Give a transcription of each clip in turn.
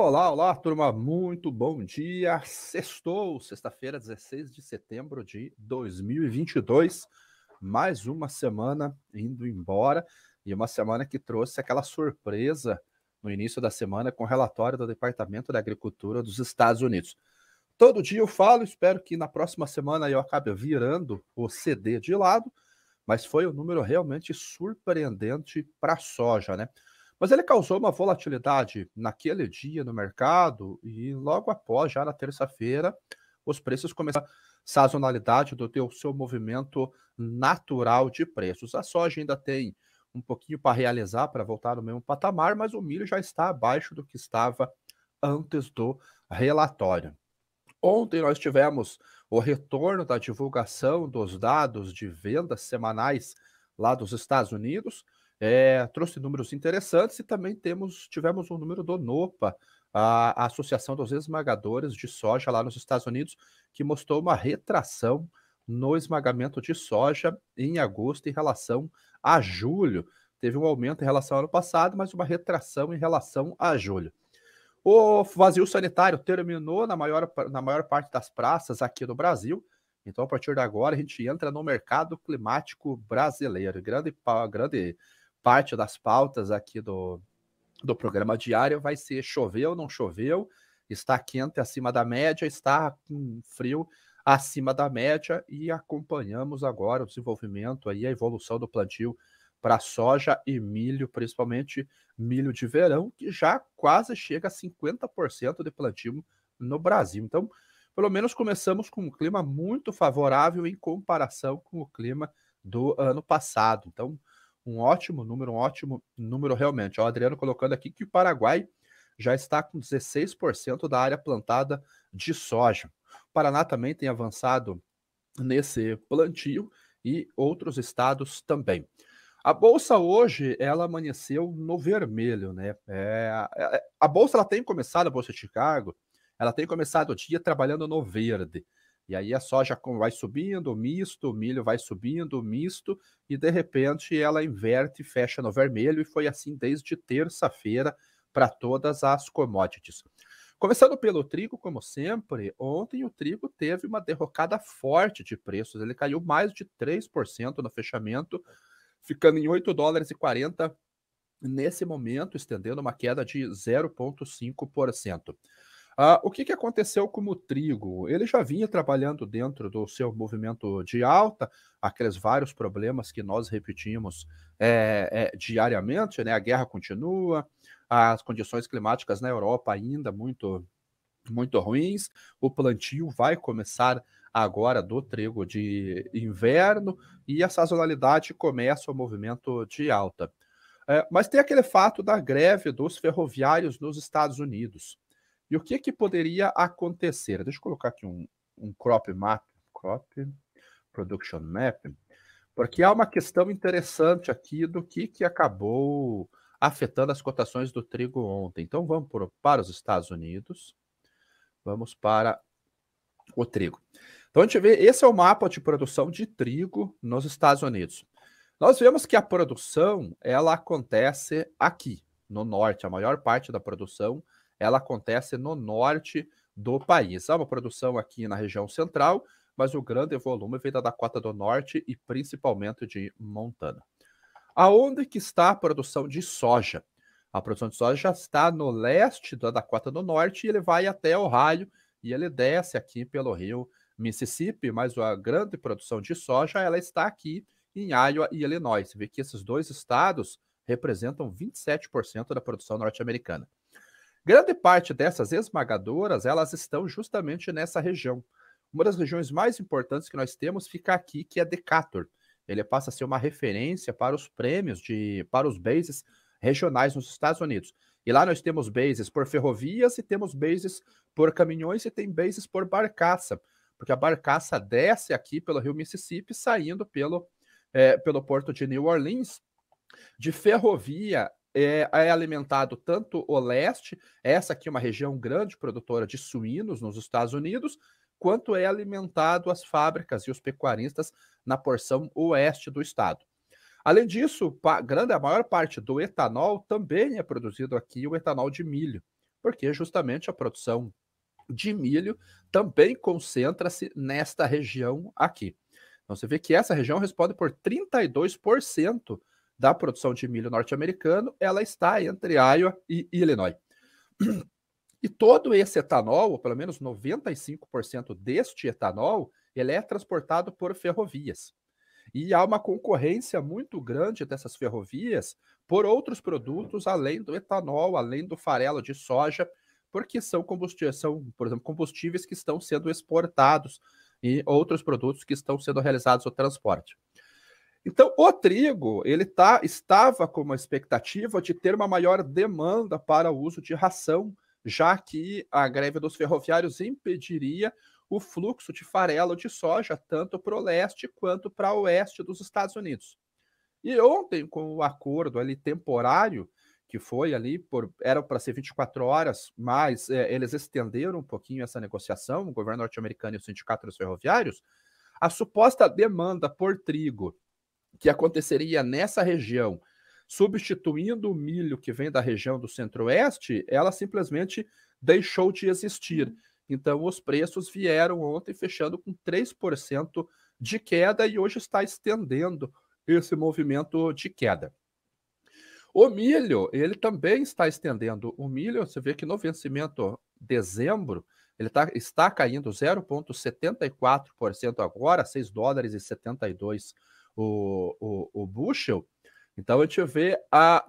Olá, olá, turma, muito bom dia. Sextou, sexta-feira, 16 de setembro de 2022. Mais uma semana indo embora e uma semana que trouxe aquela surpresa no início da semana com o relatório do Departamento da Agricultura dos Estados Unidos. Todo dia eu falo, espero que na próxima semana eu acabe virando o CD de lado, mas foi um número realmente surpreendente para a soja, né? Mas ele causou uma volatilidade naquele dia no mercado e logo após, já na terça-feira, os preços começaram sazonalidade do teu seu movimento natural de preços. A soja ainda tem um pouquinho para realizar para voltar no mesmo patamar, mas o milho já está abaixo do que estava antes do relatório. Ontem nós tivemos o retorno da divulgação dos dados de vendas semanais lá dos Estados Unidos, trouxe números interessantes e também tivemos um número do NOPA, a Associação dos Esmagadores de Soja lá nos Estados Unidos, que mostrou uma retração no esmagamento de soja em agosto em relação a julho. Teve um aumento em relação ao ano passado, mas uma retração em relação a julho. O vazio sanitário terminou na maior parte das praças aqui no Brasil. Então, a partir de agora, a gente entra no mercado climático brasileiro. Grande parte das pautas aqui do programa diário vai ser choveu, não choveu, está quente acima da média, está com frio acima da média e acompanhamos agora o desenvolvimento aí, a evolução do plantio para soja e milho, principalmente milho de verão, que já quase chega a 50% de plantio no Brasil. Então, pelo menos começamos com um clima muito favorável em comparação com o clima do ano passado. Então, um ótimo número realmente. O Adriano colocando aqui que o Paraguai já está com 16% da área plantada de soja. O Paraná também tem avançado nesse plantio e outros estados também. A bolsa hoje, ela amanheceu no vermelho, né? A bolsa ela tem começado, a bolsa de Chicago, ela tem começado o dia trabalhando no verde. E aí a soja vai subindo, misto, o milho vai subindo, misto, e de repente ela inverte e fecha no vermelho, e foi assim desde terça-feira para todas as commodities. Começando pelo trigo, como sempre, ontem o trigo teve uma derrocada forte de preços, ele caiu mais de 3% no fechamento, ficando em 8 dólares e 40 nesse momento, estendendo uma queda de 0,5%. O que aconteceu com o trigo? Ele já vinha trabalhando dentro do seu movimento de alta, aqueles vários problemas que nós repetimos diariamente, né? A guerra continua, as condições climáticas na Europa ainda muito ruins. O plantio vai começar agora do trigo de inverno e a sazonalidade começa o movimento de alta. Mas tem aquele fato da greve dos ferroviários nos Estados Unidos. E o que poderia acontecer? Deixa eu colocar aqui um crop production map, porque há uma questão interessante aqui do que acabou afetando as cotações do trigo ontem. Então vamos para os Estados Unidos. Vamos para o trigo. Então a gente vê, esse é o mapa de produção de trigo nos Estados Unidos. Nós vemos que a produção, ela acontece aqui, no norte. A maior parte da produção, ela acontece no norte do país. Há uma produção aqui na região central, mas o grande volume vem da Dakota do Norte e principalmente de Montana. Aonde que está a produção de soja? A produção de soja já está no leste da Dakota do Norte e ele vai até Ohio e ele desce aqui pelo rio Mississippi, mas a grande produção de soja ela está aqui em Iowa e Illinois. Você vê que esses dois estados representam 27% da produção norte-americana. Grande parte dessas esmagadoras, elas estão justamente nessa região. Uma das regiões mais importantes que nós temos fica aqui, que é Decatur. Ele passa a ser uma referência para os prêmios, para os bases regionais nos Estados Unidos. E lá nós temos bases por ferrovias e temos bases por caminhões e tem bases por barcaça, porque a barcaça desce aqui pelo rio Mississippi, saindo pelo porto de New Orleans. De ferrovia é alimentado tanto o leste, essa aqui é uma região grande produtora de suínos nos Estados Unidos, quanto é alimentado as fábricas e os pecuaristas na porção oeste do estado. Além disso, a maior parte do etanol também é produzido aqui, o etanol de milho. porque justamente a produção de milho também concentra-se nesta região aqui. Então você vê que essa região responde por 32% da produção de milho norte-americano, ela está entre Iowa e Illinois. E todo esse etanol, ou pelo menos 95% deste etanol, ele é transportado por ferrovias. E há uma concorrência muito grande dessas ferrovias por outros produtos, além do etanol, além do farelo de soja, porque são combustíveis, por exemplo, combustíveis que estão sendo exportados e outros produtos que estão sendo realizados o transporte. Então, o trigo, estava com uma expectativa de ter uma maior demanda para o uso de ração, já que a greve dos ferroviários impediria o fluxo de farelo de soja tanto para o leste quanto para o oeste dos Estados Unidos. E ontem, com o acordo ali temporário, que foi ali, era para ser 24 horas, mas eles estenderam um pouquinho essa negociação, o governo norte-americano e o sindicato dos ferroviários, a suposta demanda por trigo que aconteceria nessa região, substituindo o milho que vem da região do centro-oeste, ela simplesmente deixou de existir. Então, os preços vieram ontem fechando com 3% de queda e hoje está estendendo esse movimento de queda. O milho, ele também está estendendo. O milho, você vê que no vencimento dezembro, ele está caindo 0,74% agora, $6,72 o bushel. Então a gente vê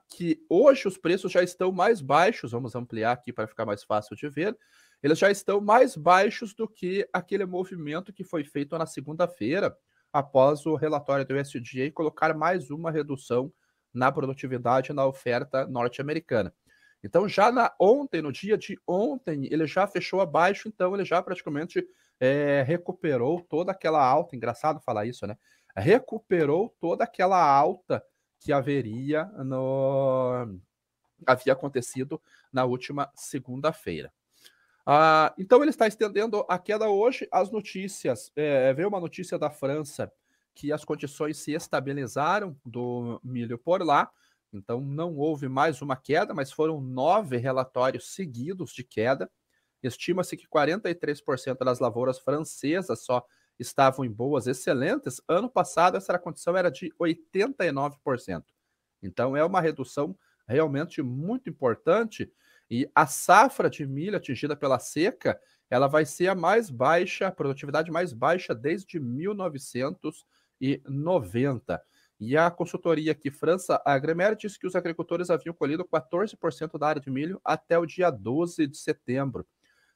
que hoje os preços já estão mais baixos, vamos ampliar aqui para ficar mais fácil de ver, eles já estão mais baixos do que aquele movimento que foi feito na segunda-feira, após o relatório do USDA colocar mais uma redução na produtividade na oferta norte-americana. Então já no dia de ontem, ele já fechou abaixo, então ele já praticamente recuperou toda aquela alta, engraçado falar isso, né? Recuperou toda aquela alta que havia acontecido na última segunda-feira. Então ele está estendendo a queda hoje. As notícias, veio uma notícia da França que as condições se estabilizaram do milho por lá, então não houve mais uma queda, mas foram 9 relatórios seguidos de queda. Estima-se que 43% das lavouras francesas só estavam em boas excelentes. Ano passado essa condição era de 89%. Então é uma redução realmente muito importante e a safra de milho atingida pela seca, ela vai ser a mais baixa, a produtividade mais baixa desde 1990. E a consultoria aqui, França Agremer, disse que os agricultores haviam colhido 14% da área de milho até o dia 12 de setembro.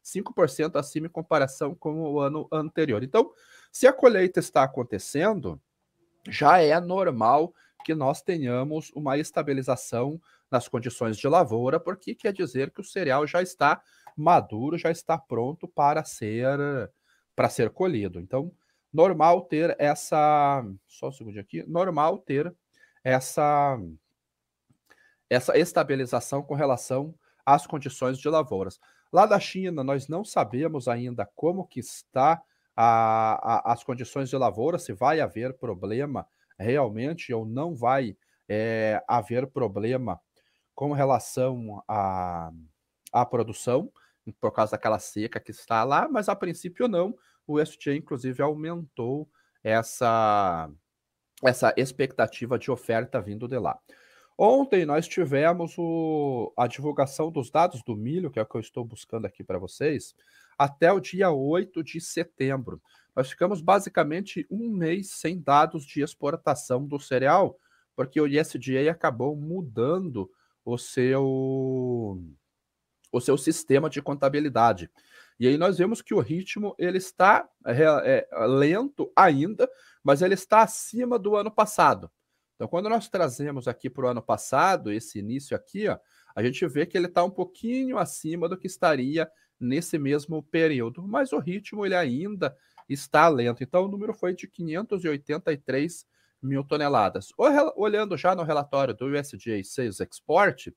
5% acima em comparação com o ano anterior. Então, se a colheita está acontecendo, já é normal que nós tenhamos uma estabilização nas condições de lavoura, porque quer dizer que o cereal já está maduro, já está pronto para ser colhido. Então, normal ter essa, só um segundo aqui, normal ter essa estabilização com relação às condições de lavouras. Lá da China, nós não sabemos ainda como que está as condições de lavoura, se vai haver problema realmente ou não vai haver problema com relação à produção, por causa daquela seca que está lá, mas a princípio não. O USDA, inclusive, aumentou essa expectativa de oferta vindo de lá. Ontem nós tivemos a divulgação dos dados do milho, que é o que eu estou buscando aqui para vocês, até o dia 8 de setembro. Nós ficamos basicamente um mês sem dados de exportação do cereal, porque o USDA acabou mudando o seu sistema de contabilidade. E aí nós vemos que o ritmo ele está lento ainda, mas ele está acima do ano passado. Então, quando nós trazemos aqui para o ano passado, esse início aqui, ó, a gente vê que ele está um pouquinho acima do que estaria nesse mesmo período, mas o ritmo ele ainda está lento. Então, o número foi de 583 mil toneladas. Olhando já no relatório do USDA Sales Export,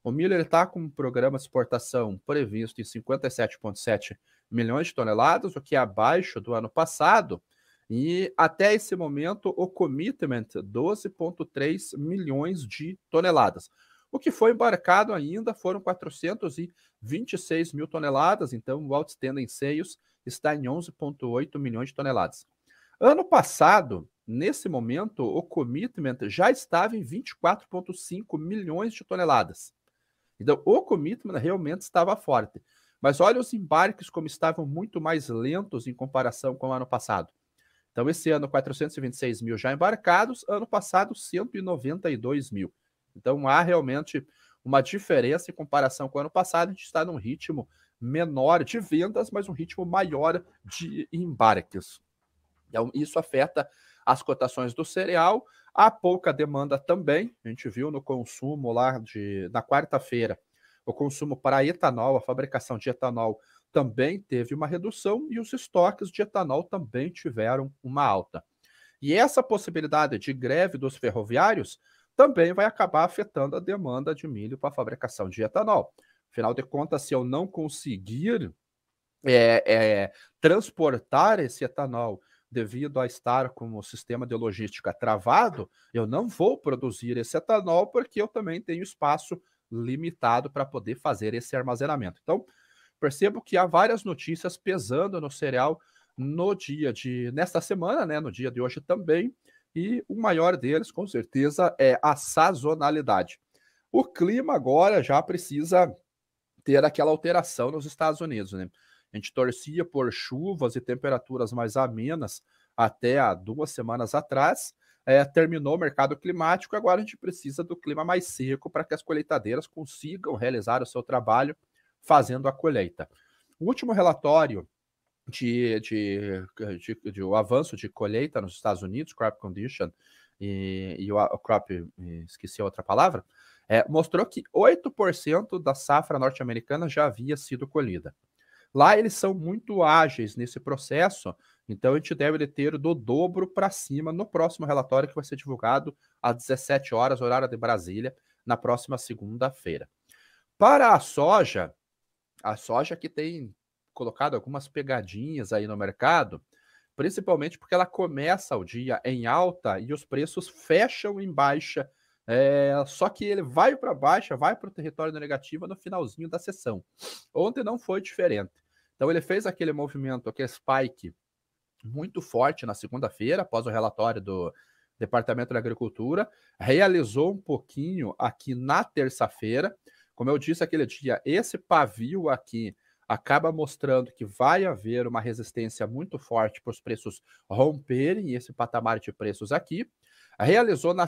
o milho está com um programa de exportação previsto em 57,7 milhões de toneladas, o que é abaixo do ano passado, e até esse momento o commitment 12,3 milhões de toneladas. O que foi embarcado ainda foram 426 mil toneladas, então o outstanding sales está em 11,8 milhões de toneladas. Ano passado, nesse momento, o commitment já estava em 24,5 milhões de toneladas. Então, o commitment realmente estava forte. Mas olha os embarques como estavam muito mais lentos em comparação com o ano passado. Então, esse ano, 426 mil já embarcados, ano passado, 192 mil. Então, há realmente uma diferença em comparação com o ano passado. A gente está num ritmo menor de vendas, mas um ritmo maior de embarques. Então, isso afeta as cotações do cereal, há pouca demanda também, a gente viu no consumo lá na quarta-feira, o consumo para etanol, a fabricação de etanol também teve uma redução e os estoques de etanol também tiveram uma alta. E essa possibilidade de greve dos ferroviários também vai acabar afetando a demanda de milho para a fabricação de etanol. Afinal de contas, se eu não conseguir transportar esse etanol devido a estar com o sistema de logística travado, eu não vou produzir esse etanol porque eu também tenho espaço limitado para poder fazer esse armazenamento. Então, percebo que há várias notícias pesando no cereal nesta semana, né, no dia de hoje também, e o maior deles, com certeza, é a sazonalidade. O clima agora já precisa ter aquela alteração nos Estados Unidos, né? A gente torcia por chuvas e temperaturas mais amenas até há 2 semanas atrás. Terminou o mercado climático, agora a gente precisa do clima mais seco para que as colheitadeiras consigam realizar o seu trabalho fazendo a colheita. O último relatório de o avanço de colheita nos Estados Unidos, crop condition, e o crop, esqueci a outra palavra, mostrou que 8% da safra norte-americana já havia sido colhida. Lá eles são muito ágeis nesse processo, então a gente deve ter do dobro para cima no próximo relatório que vai ser divulgado às 17 horas, horário de Brasília, na próxima segunda-feira. Para a soja que tem colocado algumas pegadinhas aí no mercado, principalmente porque ela começa o dia em alta e os preços fecham em baixa, só que ele vai para baixa, vai para o território negativo no finalzinho da sessão. Ontem não foi diferente. Então ele fez aquele movimento, aquele spike muito forte na segunda-feira, após o relatório do Departamento da Agricultura, realizou um pouquinho aqui na terça-feira. Como eu disse aquele dia, esse pavio aqui acaba mostrando que vai haver uma resistência muito forte para os preços romperem esse patamar de preços aqui. Realizou na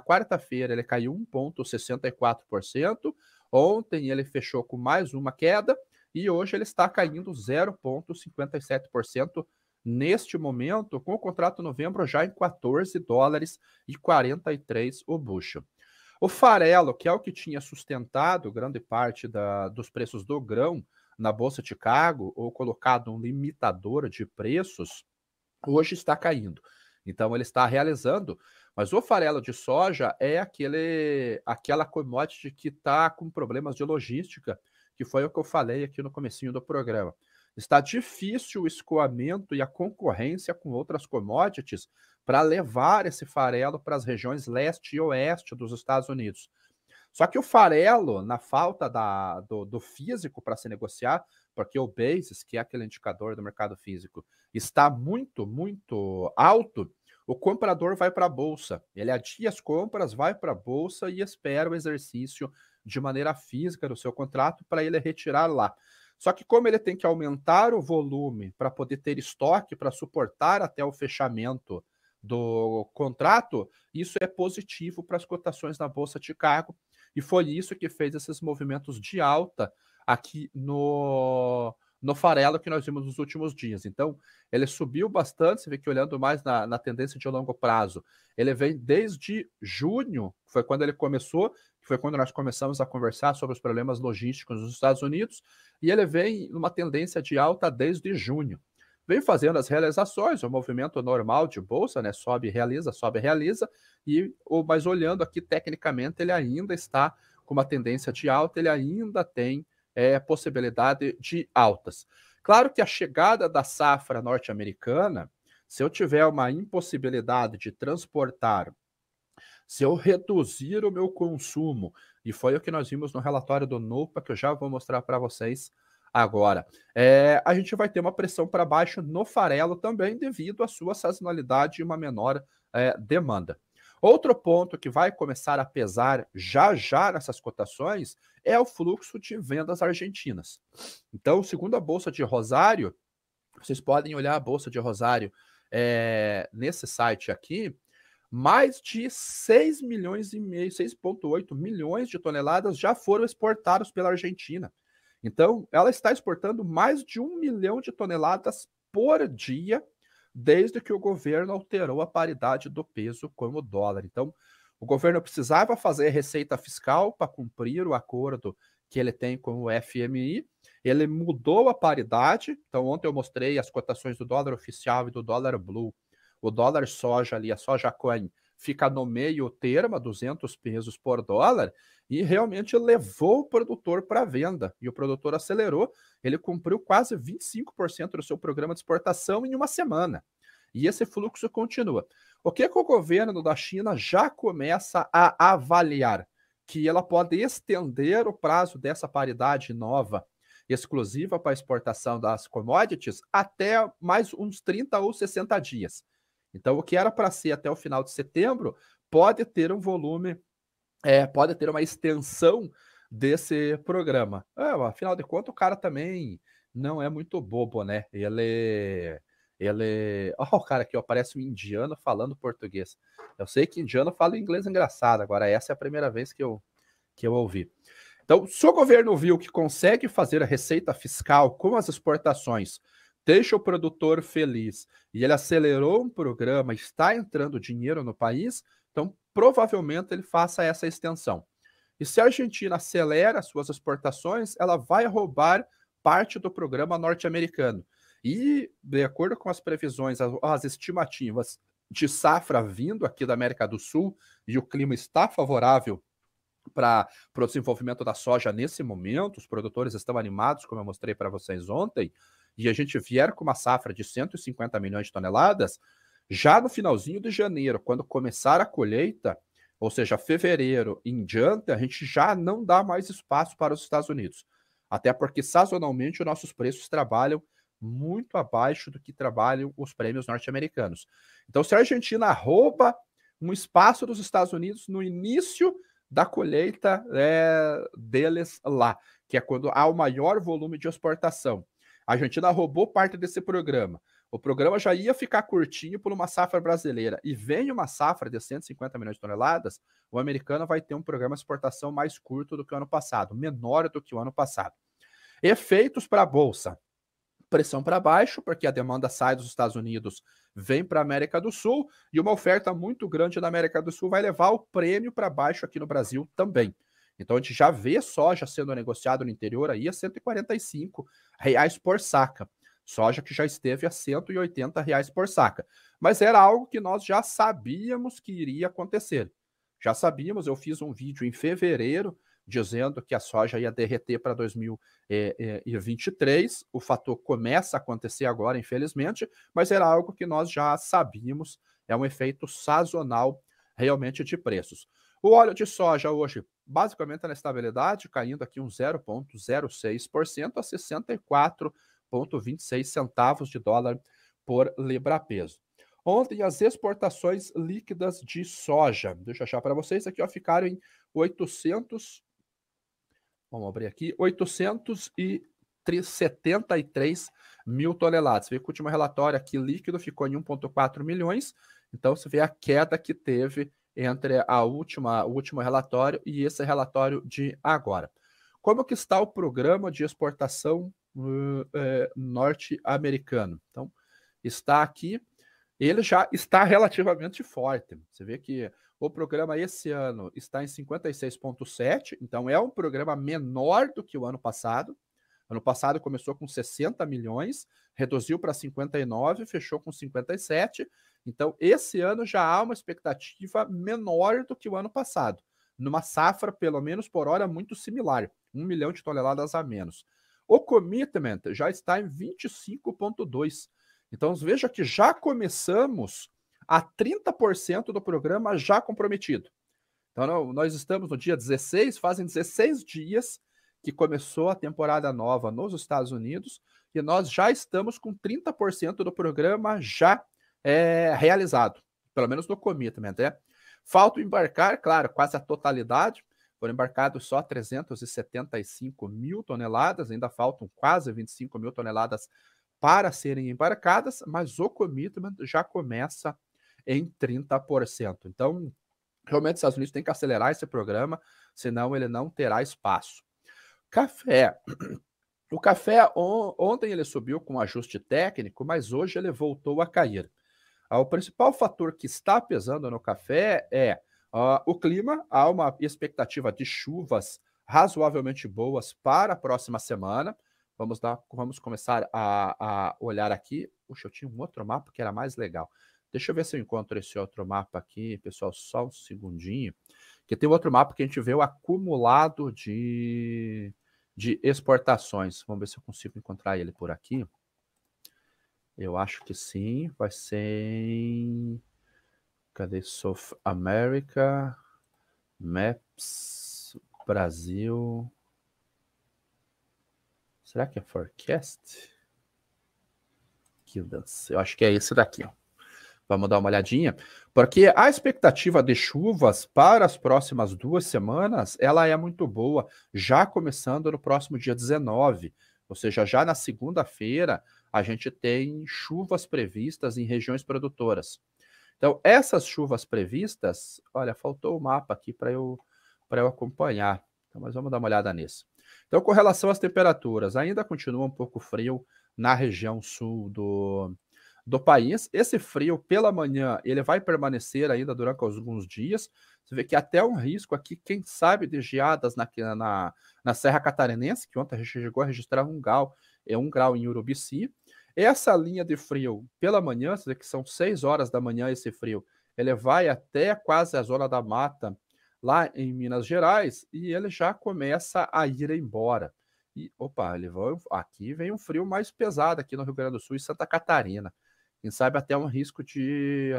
quarta-feira, ele caiu 1,64%. Ontem ele fechou com mais uma queda e hoje ele está caindo 0,57% neste momento, com o contrato novembro já em $14,43 o bushel. O farelo, que é o que tinha sustentado grande parte dos preços do grão na Bolsa de Chicago, ou colocado um limitador de preços, hoje está caindo. Então ele está realizando, mas o farelo de soja é aquela commodity que está com problemas de logística, que foi o que eu falei aqui no comecinho do programa. Está difícil o escoamento e a concorrência com outras commodities para levar esse farelo para as regiões leste e oeste dos Estados Unidos. Só que o farelo, na falta do físico para se negociar, porque o basis, que é aquele indicador do mercado físico, está muito, muito alto, o comprador vai para a bolsa. Ele adia as compras, vai para a bolsa e espera o exercício de maneira física do seu contrato para ele retirar lá. Só que como ele tem que aumentar o volume para poder ter estoque para suportar até o fechamento do contrato, isso é positivo para as cotações na Bolsa de Chicago, e foi isso que fez esses movimentos de alta aqui no farelo que nós vimos nos últimos dias. Então, ele subiu bastante, você vê que olhando mais na tendência de longo prazo, ele vem desde junho, que foi quando ele começou, que foi quando nós começamos a conversar sobre os problemas logísticos nos Estados Unidos, e ele vem numa tendência de alta desde junho. Vem fazendo as realizações, o movimento normal de bolsa, né? Sobe, realiza, mas olhando aqui tecnicamente, ele ainda está com uma tendência de alta, ele ainda tem possibilidade de altas. Claro que a chegada da safra norte-americana, se eu tiver uma impossibilidade de transportar se eu reduzir o meu consumo, e foi o que nós vimos no relatório do NOPA, que eu já vou mostrar para vocês agora, a gente vai ter uma pressão para baixo no farelo também, devido à sua sazonalidade e uma menor demanda. Outro ponto que vai começar a pesar já já nessas cotações é o fluxo de vendas argentinas. Então, segundo a Bolsa de Rosário, vocês podem olhar a Bolsa de Rosário nesse site aqui, mais de 6 milhões e meio, 6,8 milhões de toneladas já foram exportados pela Argentina. Então, ela está exportando mais de 1 milhão de toneladas por dia, desde que o governo alterou a paridade do peso com o dólar. Então, o governo precisava fazer receita fiscal para cumprir o acordo que ele tem com o FMI. Ele mudou a paridade. Então, ontem eu mostrei as cotações do dólar oficial e do dólar blue. O dólar soja ali, a soja coin, fica no meio termo, 200 pesos por dólar, e realmente levou o produtor para venda. E o produtor acelerou, ele cumpriu quase 25% do seu programa de exportação em uma semana. E esse fluxo continua. O que o governo da China já começa a avaliar? Que ela pode estender o prazo dessa paridade nova, exclusiva para exportação das commodities, até mais uns 30 ou 60 dias. Então, o que era para ser até o final de setembro, pode ter um volume, pode ter uma extensão desse programa. Afinal de contas, o cara também não é muito bobo, né? O cara aqui, ó, parece um indiano falando português. Eu sei que indiano fala inglês engraçado, agora essa é a primeira vez que eu ouvi. Então, se o governo viu que consegue fazer a receita fiscal com as exportações, deixa o produtor feliz, e ele acelerou um programa, está entrando dinheiro no país, então provavelmente ele faça essa extensão. E se a Argentina acelera suas exportações, ela vai roubar parte do programa norte-americano. E, de acordo com as previsões, as estimativas de safra vindo aqui da América do Sul, e o clima está favorável para o desenvolvimento da soja nesse momento, os produtores estão animados, como eu mostrei para vocês ontem, e a gente vier com uma safra de 150 milhões de toneladas, já no finalzinho de janeiro, quando começar a colheita, ou seja, fevereiro em diante, a gente já não dá mais espaço para os Estados Unidos. Até porque, sazonalmente, os nossos preços trabalham muito abaixo do que trabalham os prêmios norte-americanos. Então, se a Argentina rouba um espaço dos Estados Unidos no início da colheita deles lá, que é quando há o maior volume de exportação, a Argentina roubou parte desse programa. O programa já ia ficar curtinho por uma safra brasileira. E vem uma safra de 150 milhões de toneladas, o americano vai ter um programa de exportação mais curto do que o ano passado, menor do que o ano passado. Efeitos para a Bolsa. Pressão para baixo, porque a demanda sai dos Estados Unidos, vem para a América do Sul, e uma oferta muito grande na América do Sul vai levar o prêmio para baixo aqui no Brasil também. Então a gente já vê soja sendo negociado no interior aí a R$145 por saca. Soja que já esteve a R$180 por saca. Mas era algo que nós já sabíamos que iria acontecer. Já sabíamos, eu fiz um vídeo em fevereiro dizendo que a soja ia derreter para 2023. O fator começa a acontecer agora, infelizmente, mas era algo que nós já sabíamos. É um efeito sazonal realmente de preços. O óleo de soja hoje, basicamente na estabilidade, caindo aqui um 0,06% a 64,26 centavos de dólar por libra-peso. Ontem, as exportações líquidas de soja, deixa eu achar para vocês, aqui ó, ficaram em 800, vamos abrir aqui, 873 mil toneladas. Vê que o último relatório aqui líquido ficou em 1,4 milhões, então você vê a queda que teve entre o último relatório e esse relatório de agora. Como que está o programa de exportação norte-americano? Então, está aqui, ele já está relativamente forte. Você vê que o programa esse ano está em 56,7, então é um programa menor do que o ano passado. Ano passado começou com 60 milhões, reduziu para 59, fechou com 57. Então, esse ano já há uma expectativa menor do que o ano passado, numa safra, pelo menos por hora, muito similar, 1 milhão de toneladas a menos. O commitment já está em 25,2. Então, veja que já começamos a 30% do programa já comprometido. Então, nós estamos no dia 16, fazem 16 dias que começou a temporada nova nos Estados Unidos e nós já estamos com 30% do programa já realizado, pelo menos no commitment, né? Falta embarcar, claro, quase a totalidade, foram embarcados só 375 mil toneladas, ainda faltam quase 25 mil toneladas para serem embarcadas, mas o commitment já começa em 30%. Então, realmente, os Estados Unidos têm que acelerar esse programa, senão ele não terá espaço. Café. O café, ontem ele subiu com um ajuste técnico, mas hoje ele voltou a cair. O principal fator que está pesando no café é o clima. Há uma expectativa de chuvas razoavelmente boas para a próxima semana. Vamos começar a olhar aqui. Puxa, eu tinha um outro mapa que era mais legal. Deixa eu ver se eu encontro esse outro mapa aqui, pessoal, só um segundinho. Que tem outro mapa que a gente vê o acumulado de exportações. Vamos ver se eu consigo encontrar ele por aqui. Eu acho que sim, vai ser em... Cadê South America? Maps, Brasil. Será que é Forecast? Eu acho que é esse daqui, ó. Vamos dar uma olhadinha, porque a expectativa de chuvas para as próximas 2 semanas, ela é muito boa, já começando no próximo dia 19, ou seja, já na segunda-feira, a gente tem chuvas previstas em regiões produtoras. Então, essas chuvas previstas, olha, faltou o mapa aqui para eu acompanhar, então, mas vamos dar uma olhada nisso. Então, com relação às temperaturas, ainda continua um pouco frio na região sul do país. Esse frio pela manhã, ele vai permanecer ainda durante alguns dias. Você vê que até um risco aqui, quem sabe, de geadas na Serra Catarinense, que ontem a gente chegou a registrar 1 grau em Urubici. Essa linha de frio pela manhã, você vê que são 6 horas da manhã esse frio, ele vai até quase a zona da mata, lá em Minas Gerais, e ele já começa a ir embora. E, opa, aqui vem um frio mais pesado aqui no Rio Grande do Sul e Santa Catarina. Quem sabe até um risco de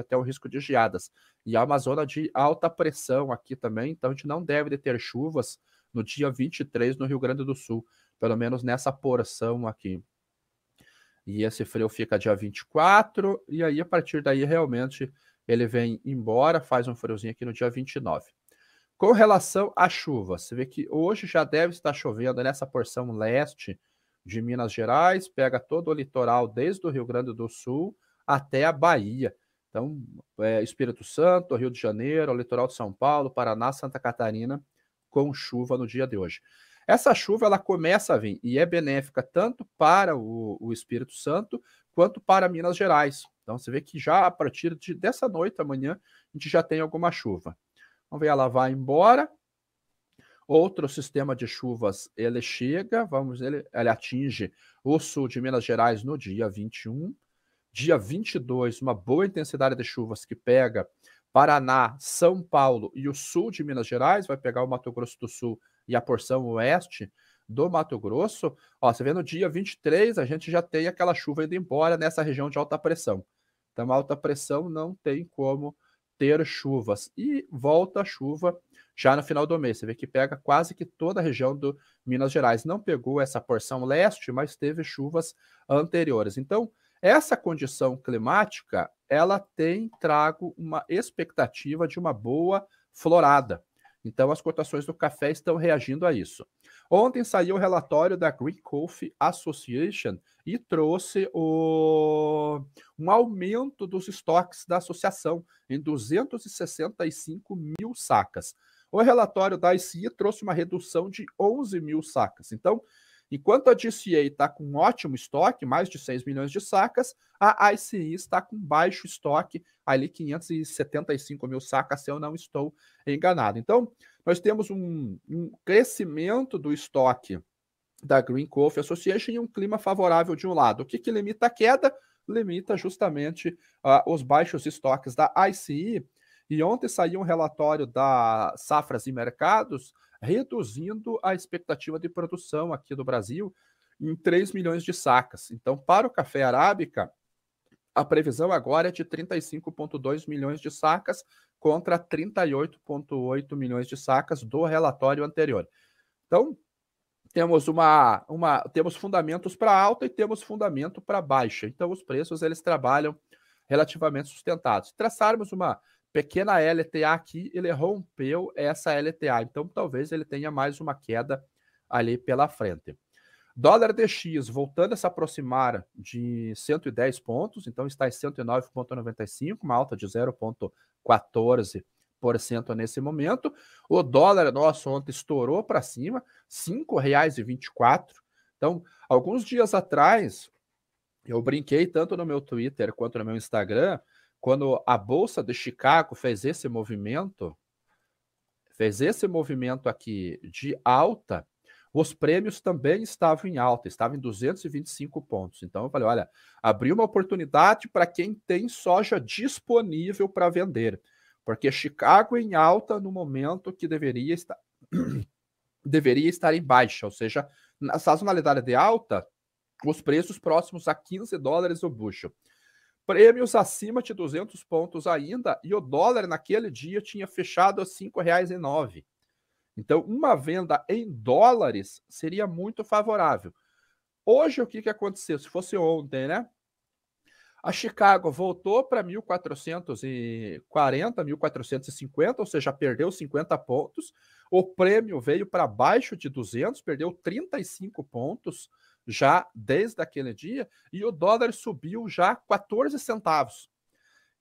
geadas. E há uma zona de alta pressão aqui também, então a gente não deve ter chuvas no dia 23 no Rio Grande do Sul, pelo menos nessa porção aqui. E esse frio fica dia 24, e aí a partir daí realmente ele vem embora, faz um friozinho aqui no dia 29. Com relação à chuva, você vê que hoje já deve estar chovendo nessa porção leste de Minas Gerais, pega todo o litoral desde o Rio Grande do Sul até a Bahia. Então, Espírito Santo, Rio de Janeiro, o litoral de São Paulo, Paraná, Santa Catarina, com chuva no dia de hoje. Essa chuva ela começa a vir e é benéfica tanto para o Espírito Santo quanto para Minas Gerais. Então, você vê que já a partir dessa noite, amanhã, a gente já tem alguma chuva. Vamos ver, ela vai embora. Outro sistema de chuvas, ele chega, ele atinge o sul de Minas Gerais no dia 21. Dia 22, uma boa intensidade de chuvas que pega Paraná, São Paulo e o sul de Minas Gerais, vai pegar o Mato Grosso do Sul e a porção oeste do Mato Grosso. Ó, você vê no dia 23, a gente já tem aquela chuva indo embora nessa região de alta pressão. Então, a alta pressão não tem como ter chuvas. E volta a chuva já no final do mês. Você vê que pega quase que toda a região do Minas Gerais. Não pegou essa porção leste, mas teve chuvas anteriores. Então, essa condição climática, ela tem trago uma expectativa de uma boa florada. Então, as cotações do café estão reagindo a isso. Ontem saiu o relatório da Green Coffee Association e trouxe um aumento dos estoques da associação em 265 mil sacas. O relatório da ICE trouxe uma redução de 11 mil sacas. Então, enquanto a DCA está com um ótimo estoque, mais de 6 milhões de sacas, a ICE está com baixo estoque, ali 575 mil sacas, se eu não estou enganado. Então, nós temos um crescimento do estoque da Green Coffee Association e um clima favorável de um lado. O que limita a queda? Limita justamente os baixos estoques da ICE. E ontem saiu um relatório da Safras e Mercados reduzindo a expectativa de produção aqui do Brasil em 3 milhões de sacas. Então, para o café arábica, A previsão agora é de 35,2 milhões de sacas contra 38,8 milhões de sacas do relatório anterior. Então, temos fundamentos para alta e temos fundamento para baixa. Então, os preços eles trabalham relativamente sustentados. Se traçarmos uma pequena LTA aqui, ele rompeu essa LTA. Então, talvez ele tenha mais uma queda ali pela frente. Dólar DX voltando a se aproximar de 110 pontos, então está em 109,95, uma alta de 0,14% nesse momento. O dólar nosso ontem estourou para cima, R$ 5,24. Então, alguns dias atrás, eu brinquei tanto no meu Twitter quanto no meu Instagram, quando a Bolsa de Chicago fez esse movimento aqui de alta, os prêmios também estavam em alta, estavam em 225 pontos. Então eu falei, olha, abriu uma oportunidade para quem tem soja disponível para vender, porque Chicago em alta no momento que deveria estar em baixa, ou seja, na sazonalidade de alta, os preços próximos a $15 o bushel. Prêmios acima de 200 pontos ainda, e o dólar naquele dia tinha fechado a R$ 5,09. Então, uma venda em dólares seria muito favorável. Hoje, o que aconteceu? Se fosse ontem, né? A Chicago voltou para 1.440, 1.450, ou seja, perdeu 50 pontos. O prêmio veio para baixo de 200, perdeu 35 pontos já desde aquele dia, e o dólar subiu já 14 centavos.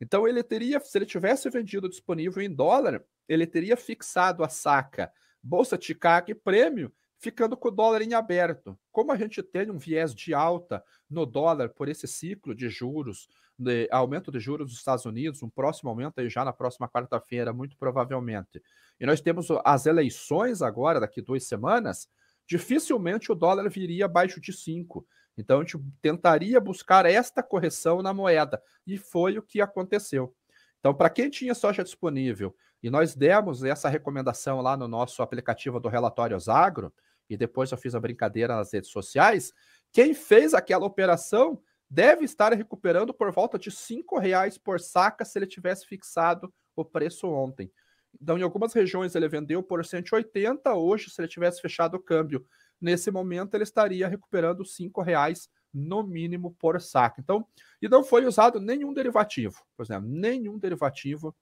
Então, ele teria, se ele tivesse vendido disponível em dólar, ele teria fixado a saca Bolsa de Chicago e prêmio, ficando com o dólar em aberto. Como a gente tem um viés de alta no dólar por esse ciclo de juros, de aumento de juros dos Estados Unidos, um próximo aumento aí já na próxima quarta-feira, muito provavelmente. E nós temos as eleições agora, daqui 2 semanas, dificilmente o dólar viria abaixo de 5. Então, a gente tentaria buscar esta correção na moeda, e foi o que aconteceu. Então, para quem tinha soja disponível, e nós demos essa recomendação lá no nosso aplicativo do Relatórios Agro, e depois eu fiz a brincadeira nas redes sociais, quem fez aquela operação deve estar recuperando por volta de R$ 5,00 por saca se ele tivesse fixado o preço ontem. Então, em algumas regiões ele vendeu por 180, hoje, se ele tivesse fechado o câmbio nesse momento, ele estaria recuperando R$ 5,00 no mínimo por saca. Então, e não foi usado nenhum derivativo, por exemplo, nenhum derivativo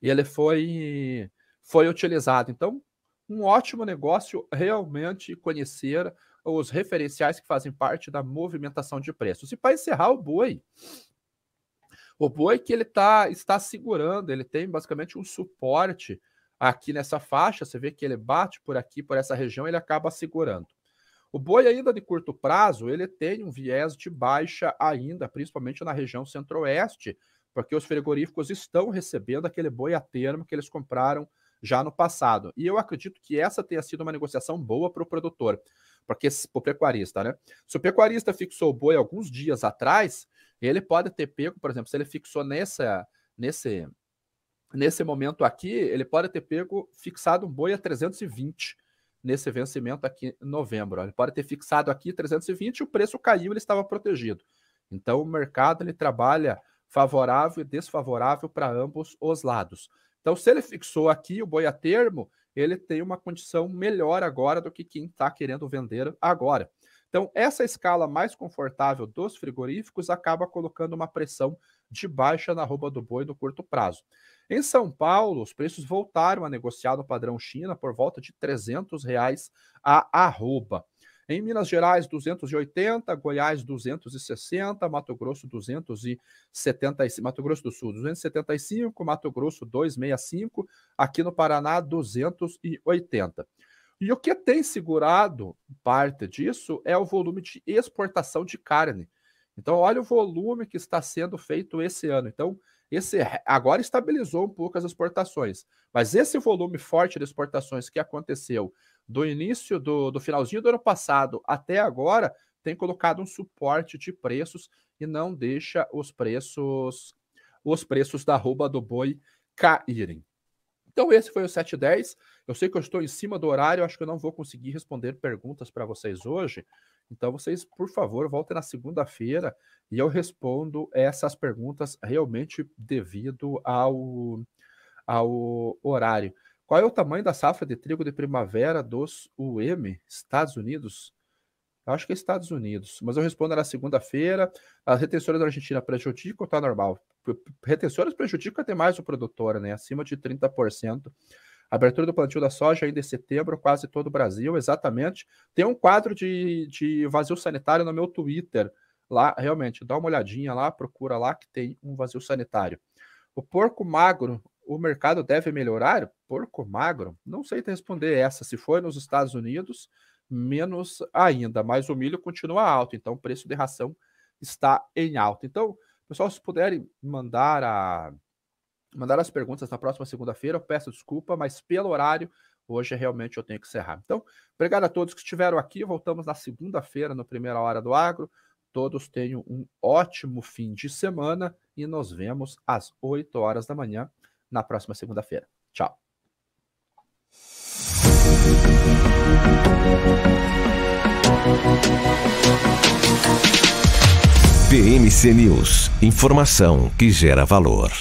ele foi utilizado. Então, um ótimo negócio realmente conhecer os referenciais que fazem parte da movimentação de preços. E para encerrar, o boi que ele está segurando, ele tem basicamente um suporte aqui nessa faixa, você vê que ele bate por aqui, por essa região, ele acaba segurando. O boi ainda de curto prazo, ele tem um viés de baixa ainda, principalmente na região centro-oeste, porque os frigoríficos estão recebendo aquele boi a termo que eles compraram já no passado. E eu acredito que essa tenha sido uma negociação boa para o produtor, porque para o pecuarista, né? Se o pecuarista fixou o boi alguns dias atrás, ele pode ter pego, por exemplo, se ele fixou nesse momento aqui, ele pode ter pego, fixado um boi a 320 nesse vencimento aqui em novembro. Ele pode ter fixado aqui 320 e o preço caiu, ele estava protegido. Então, o mercado ele trabalha favorável e desfavorável para ambos os lados. Então, se ele fixou aqui o boi a termo, ele tem uma condição melhor agora do que quem está querendo vender agora. Então, essa escala mais confortável dos frigoríficos acaba colocando uma pressão de baixa na arroba do boi no curto prazo. Em São Paulo, os preços voltaram a negociar no padrão China por volta de R$ 300 a arroba. Em Minas Gerais, 280, Goiás, 260, Mato Grosso, 275, Mato Grosso do Sul, 275, Mato Grosso, 265, aqui no Paraná, 280. E o que tem segurado parte disso é o volume de exportação de carne. Então, olha o volume que está sendo feito esse ano. Então, esse agora estabilizou um pouco as exportações, mas esse volume forte de exportações que aconteceu do início do finalzinho do ano passado até agora tem colocado um suporte de preços e não deixa os preços da arroba do boi caírem. Então esse foi o 710. Eu sei que eu estou em cima do horário, acho que eu não vou conseguir responder perguntas para vocês hoje. Então vocês, por favor, voltem na segunda-feira e eu respondo essas perguntas realmente devido ao horário. Qual é o tamanho da safra de trigo de primavera dos UM, Estados Unidos? Eu acho que é Estados Unidos, mas eu respondo na segunda-feira. As retenções da Argentina prejudicam ou tá normal? Retenções prejudicam até mais o produtor, né? Acima de 30%. Abertura do plantio da soja ainda em setembro, quase todo o Brasil, exatamente. Tem um quadro de vazio sanitário no meu Twitter. Lá, realmente, dá uma olhadinha lá, procura lá que tem um vazio sanitário. O porco magro, o mercado deve melhorar? Porco magro? Não sei te responder essa. Se for nos Estados Unidos, menos ainda, mas o milho continua alto, então o preço de ração está em alta. Então, pessoal, se puderem mandar as perguntas na próxima segunda-feira, eu peço desculpa, mas pelo horário, hoje realmente eu tenho que encerrar. Então, obrigado a todos que estiveram aqui, voltamos na segunda-feira, no Primeira Hora do Agro. Todos tenham um ótimo fim de semana e nos vemos às 8 horas da manhã na próxima segunda-feira. Tchau. PMC News. Informação que gera valor.